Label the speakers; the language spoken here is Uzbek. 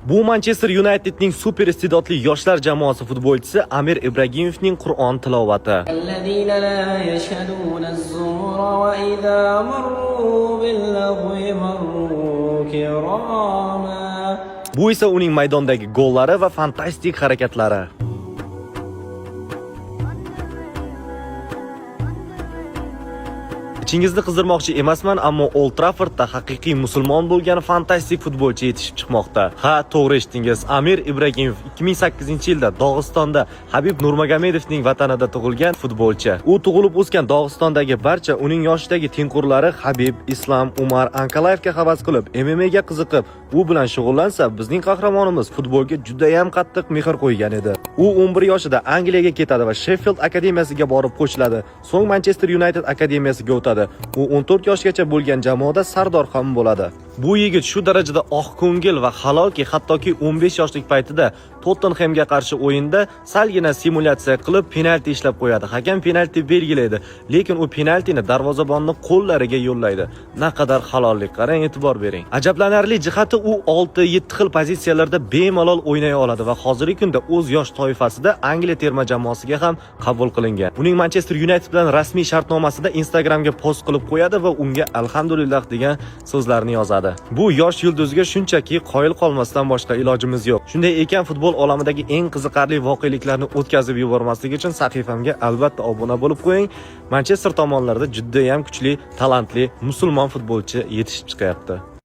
Speaker 1: Bu Manchester Unitedning super iste'dodli yoshlar jamoasi futbolchisi Amir Ibragimovning Qur'on tilovati.
Speaker 2: الذين لا يشهدون الزور وإذا مروا باللغو مروا كراما.
Speaker 1: Bu esa uning maydondagi gollari va fantastik harakatlari. Ichingizni qizdirmoqchi emasman, ammo Old Traffordda haqiqiy musulmon bo'lgan fantastik futbolchi yetishib chiqmoqda. Ha, to'g'ri eshitdingiz. Amir Ibragimov 2008-yilda Dog'istonda Habib Nurmagomedovning vatanida tug'ilgan futbolchi. U tug'ilib o'sgan Dog'istondagi barcha uning yoshidagi tengqurlari Habib, Islom, Umar Ankalayevga havas qilib, MMA ga qiziqib, u bilan shug'ullansa, bizning qahramonimiz futbolga juda ham qattiq mehr qo'ygan edi. U 11 yoshida Angliyaga ketadi va Sheffield akademiyasiga borib qo'shiladi. So'ng Manchester United akademiyasiga o'tadi. U 14 yoshgacha bo'lgan jamoada sardor ham bo'ladi. Bu yigit shu darajada oq ko'ngil va halolki, hattoki 15 yoshlik paytida Tottenhamga qarshi o'yinda salgina simulyatsiya qilib penalti ishlab qo'yadi. Hakam penalti belgilaydi, lekin u penaltini darvozabonni qo'llariga yo'llaydi. Naqadar halollik, qarang, e'tibor bering. Ajablanarli jihati, u 6-7 xil pozitsiyalarda bemalol o'ynay oladi va hozirgi kunda o'z yosh toifasida Angliya terma jamoasiga ham qabul qilingan. Uning Manchester United bilan rasmiy shartnomasida Instagramga post qilib qo'yadi va unga alhamdulillah degan so'zlarni yozadi. Bu yosh yulduzga shunchaki qoyil qolmasdan boshqa ilojimiz yo'q. Shunday ekan, futbol olamidagi eng qiziqarli voqeliklarni o'tkazib yubormaslik uchun sahifamga albatta obuna bo'lib qo'ying. Manchester tomonlarida juda ham kuchli, talantli musulmon futbolchi yetishib chiqyapti.